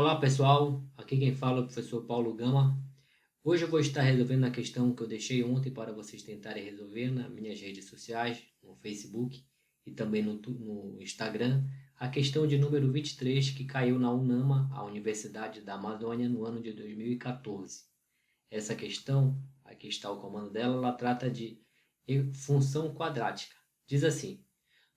Olá pessoal, aqui quem fala é o professor Paulo Gama. Hoje eu vou estar resolvendo a questão que eu deixei ontem para vocês tentarem resolver nas minhas redes sociais, no Facebook e também no Instagram, a questão de número 23 que caiu na UNAMA, a Universidade da Amazônia, no ano de 2014. Essa questão, aqui está o comando dela, ela trata de função quadrática. Diz assim: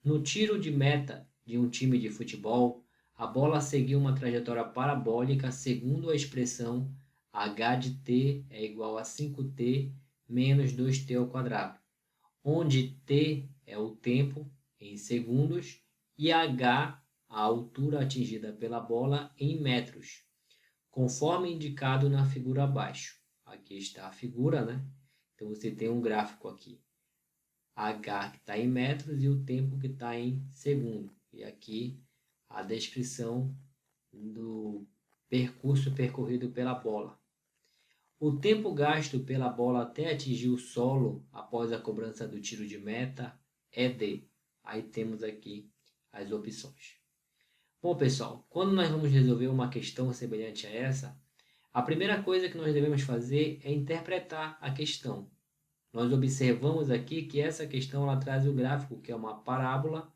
no tiro de meta de um time de futebol, a bola seguiu uma trajetória parabólica segundo a expressão h de t é igual a 5t menos 2t ao quadrado, onde t é o tempo em segundos e h a altura atingida pela bola em metros, conforme indicado na figura abaixo. Aqui está a figura, né? Então você tem um gráfico aqui. H que está em metros e o tempo que está em segundo. E aqui a descrição do percurso percorrido pela bola. O tempo gasto pela bola até atingir o solo após a cobrança do tiro de meta é D. Aí temos aqui as opções. Bom, pessoal, quando nós vamos resolver uma questão semelhante a essa, a primeira coisa que nós devemos fazer é interpretar a questão. Nós observamos aqui que essa questão ela traz o gráfico, que é uma parábola,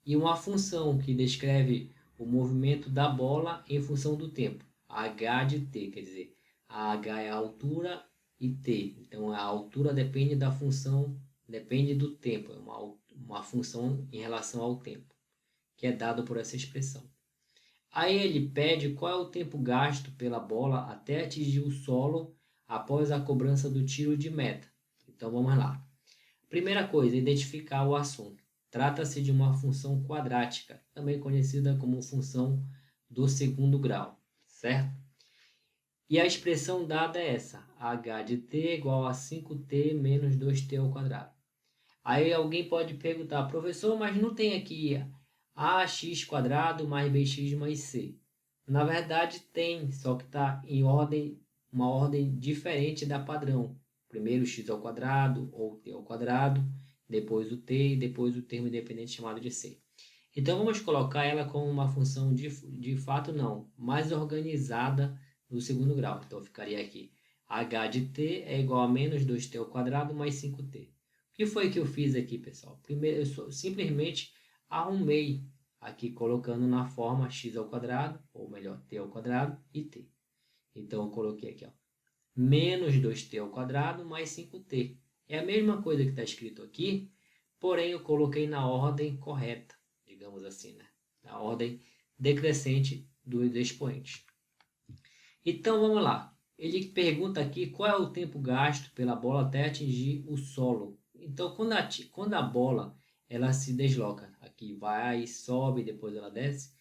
e uma função que descreve o movimento da bola em função do tempo, h de t, quer dizer, a h é a altura e t. Então, a altura depende da função, depende do tempo, é uma função em relação ao tempo, que é dado por essa expressão. Aí ele pede qual é o tempo gasto pela bola até atingir o solo após a cobrança do tiro de meta. Então vamos lá. Primeira coisa, identificar o assunto. Trata-se de uma função quadrática, também conhecida como função do segundo grau, certo? E a expressão dada é essa, h de t é igual a 5t menos 2t ao quadrado. Aí alguém pode perguntar, professor, mas não tem aqui ax quadrado mais bx mais c? Na verdade tem, só que está em uma ordem diferente da padrão. Primeiro x ao quadrado ou t ao quadrado, depois o t e depois o termo independente chamado de c. Então vamos colocar ela como uma função de fato não, mais organizada no segundo grau. Então ficaria aqui h de t é igual a menos 2t ao quadrado mais 5t. O que foi que eu fiz aqui, pessoal? Primeiro eu simplesmente arrumei aqui colocando na forma x ao quadrado, ou melhor, t ao quadrado e t. Então eu coloquei aqui, ó, menos 2t ao quadrado mais 5t. É a mesma coisa que está escrito aqui, porém eu coloquei na ordem correta, digamos assim, né? Na ordem decrescente dos expoentes. Então vamos lá. Ele pergunta aqui qual é o tempo gasto pela bola até atingir o solo. Então quando a bola ela se desloca, aqui vai, sobe, depois ela desce.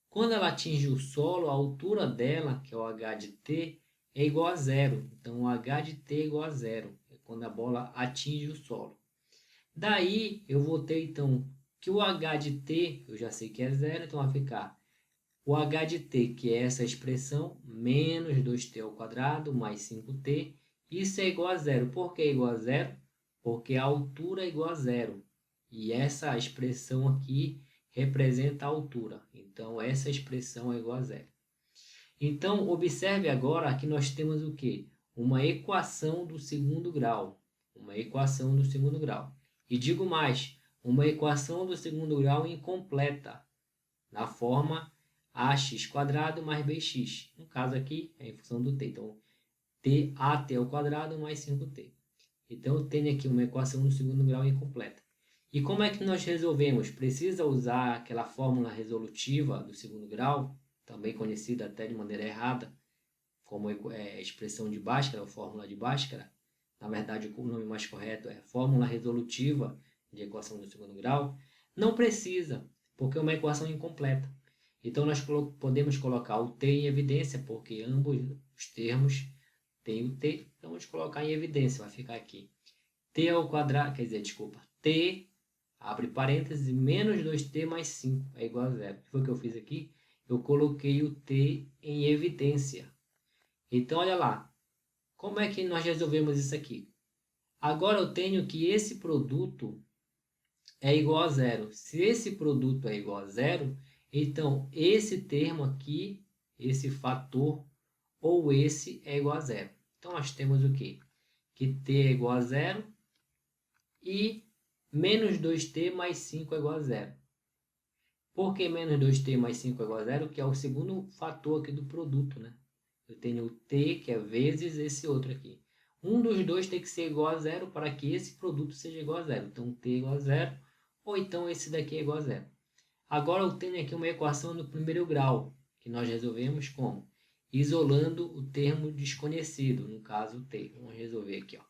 Quando ela atinge o solo, a altura dela, que é o h de t, é igual a zero. Então o h de t é igual a zero, é quando a bola atinge o solo. Daí eu vou ter então que o h de t, eu já sei que é zero, então vai ficar o h de t, que é essa expressão, menos 2t ao quadrado mais 5t, isso é igual a zero. Por que é igual a zero? Porque a altura é igual a zero. E essa expressão aqui representa a altura. Então, essa expressão é igual a zero. Então, observe agora que nós temos o quê? Uma equação do segundo grau. Uma equação do segundo grau. E digo mais, uma equação do segundo grau incompleta, na forma ax quadrado mais bx. No caso aqui, é em função do t. Então, at ao quadrado mais 5t. Então, eu tenho aqui uma equação do segundo grau incompleta. E como é que nós resolvemos? Precisa usar aquela fórmula resolutiva do segundo grau, também conhecida até de maneira errada, como expressão de Bhaskara, ou fórmula de Bhaskara. Na verdade, o nome mais correto é fórmula resolutiva de equação do segundo grau. Não precisa, porque é uma equação incompleta. Então, nós podemos colocar o t em evidência, porque ambos os termos têm o t. Então, vamos colocar em evidência, vai ficar aqui. T ao quadrado, quer dizer, desculpa, t, abre parênteses, menos 2t mais 5 é igual a zero. O que foi que eu fiz aqui? Eu coloquei o t em evidência. Então, olha lá. Como é que nós resolvemos isso aqui? Agora eu tenho que esse produto é igual a zero. Se esse produto é igual a zero, então esse termo aqui esse fator ou esse é igual a zero. Então, nós temos o quê? Que t é igual a zero e menos 2t mais 5 é igual a zero. Por que menos 2t mais 5 é igual a zero? Que é o segundo fator aqui do produto, né? Eu tenho o t, que é vezes esse outro aqui. Um dos dois tem que ser igual a zero para que esse produto seja igual a zero. Então, t é igual a zero, ou então esse daqui é igual a zero. Agora, eu tenho aqui uma equação no primeiro grau, que nós resolvemos como? Isolando o termo desconhecido, no caso, t. Vamos resolver aqui, ó.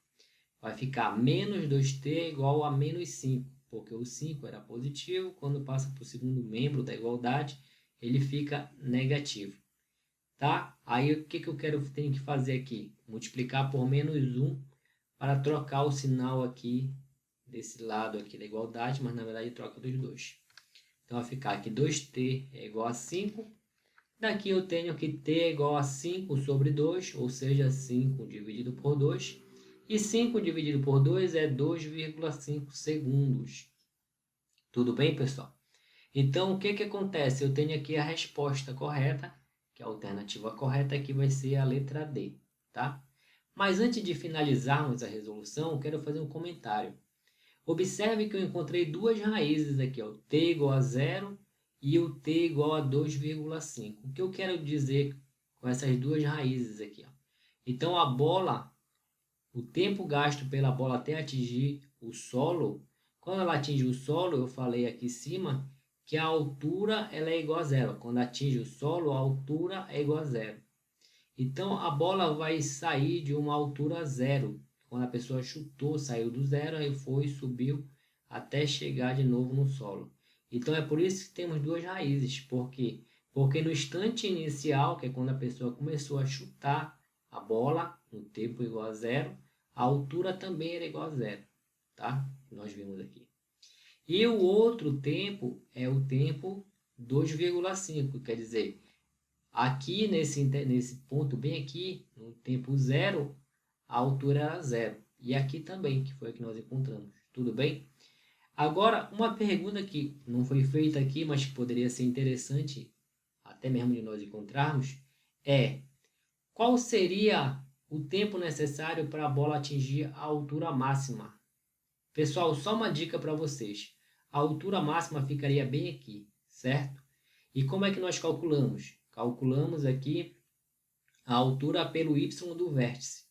Vai ficar menos 2t é igual a menos 5, porque o 5 era positivo, quando passa para o segundo membro da igualdade, ele fica negativo. Tá? Aí o que eu tenho que fazer aqui? Multiplicar por menos 1 para trocar o sinal aqui desse lado aqui da igualdade, mas na verdade troca dos dois. Então vai ficar aqui 2t é igual a 5. Daqui eu tenho que t é igual a 5 sobre 2, ou seja, 5 dividido por 2. E 5 dividido por 2 é 2,5 segundos. Tudo bem, pessoal? Então, o que acontece? Eu tenho aqui a resposta correta, que a alternativa correta aqui vai ser a letra D, tá? Mas antes de finalizarmos a resolução, eu quero fazer um comentário. Observe que eu encontrei duas raízes aqui, ó, t igual a 0 e o t igual a 2,5. O que eu quero dizer com essas duas raízes aqui? Ó? Então, a bola, o tempo gasto pela bola até atingir o solo, quando ela atinge o solo, eu falei aqui em cima, que a altura ela é igual a zero. Quando atinge o solo, a altura é igual a zero. Então, a bola vai sair de uma altura zero. Quando a pessoa chutou, saiu do zero, aí foi, subiu, até chegar de novo no solo. Então, é por isso que temos duas raízes. Por quê? Porque no instante inicial, que é quando a pessoa começou a chutar a bola, no tempo igual a zero, a altura também era igual a zero. Tá? Nós vimos aqui. E o outro tempo é o tempo 2,5, quer dizer, aqui nesse ponto bem aqui, no tempo zero, a altura era zero. E aqui também, que foi o que nós encontramos. Tudo bem? Agora, uma pergunta que não foi feita aqui, mas que poderia ser interessante, até mesmo de nós encontrarmos, é qual seria o tempo necessário para a bola atingir a altura máxima? Pessoal, só uma dica para vocês. A altura máxima ficaria bem aqui, certo? E como é que nós calculamos? Calculamos aqui a altura pelo y do vértice.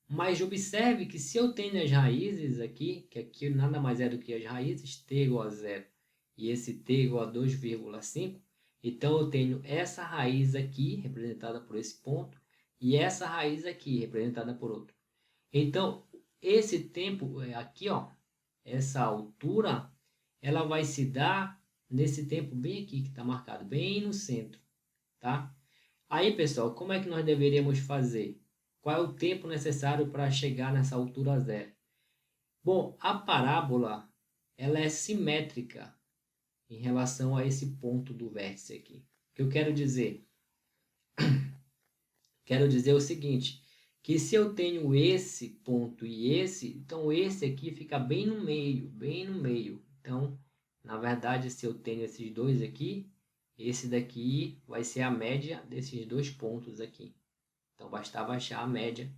Mas observe que se eu tenho as raízes aqui, que aqui nada mais é do que as raízes, t igual a 0 e esse t igual a 2,5, então eu tenho essa raiz aqui, representada por esse ponto, e essa raiz aqui, representada por outro. Então, esse tempo aqui, ó, essa altura, ela vai se dar nesse tempo bem aqui, que está marcado, bem no centro, tá? Aí, pessoal, como é que nós deveríamos fazer? Qual é o tempo necessário para chegar nessa altura zero? Bom, a parábola, ela é simétrica em relação a esse ponto do vértice aqui. O que eu quero dizer? Quero dizer o seguinte, que se eu tenho esse ponto e esse, então esse aqui fica bem no meio, bem no meio. Então, na verdade, se eu tenho esses dois aqui, esse daqui vai ser a média desses dois pontos aqui. Então, bastava achar a média,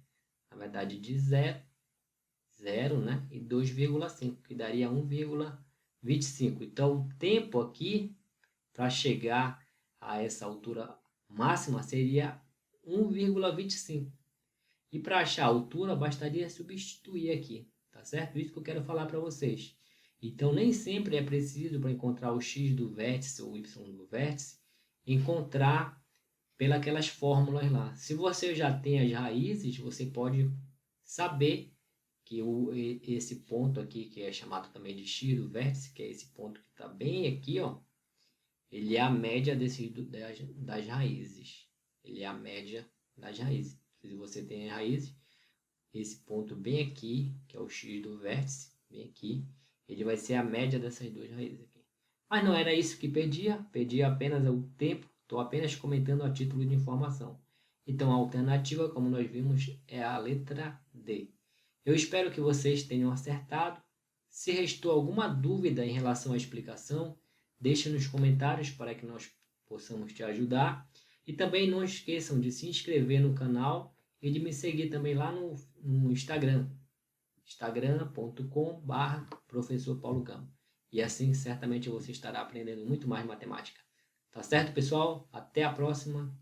na verdade, de 0, né? E 2,5, que daria 1,25. Então, o tempo aqui, para chegar a essa altura máxima, seria 1,25. E para achar a altura, bastaria substituir aqui, tá certo? Isso que eu quero falar para vocês. Então, nem sempre é preciso, para encontrar o x do vértice ou o y do vértice, encontrar pelas fórmulas lá. Se você já tem as raízes, você pode saber que esse ponto aqui, que é chamado também de x do vértice, que é esse ponto que está bem aqui, ó, ele é a média das raízes. Ele é a média das raízes. Se você tem as raízes, esse ponto bem aqui, que é o x do vértice, bem aqui, ele vai ser a média dessas duas raízes aqui. Mas não era isso que pedia apenas o tempo, estou apenas comentando a título de informação. Então a alternativa, como nós vimos, é a letra D. Eu espero que vocês tenham acertado. Se restou alguma dúvida em relação à explicação, deixe nos comentários para que nós possamos te ajudar. E também não esqueçam de se inscrever no canal e de me seguir também lá no Instagram, instagram.com/professor Paulo Gama. E assim certamente você estará aprendendo muito mais matemática. Tá certo, pessoal? Até a próxima.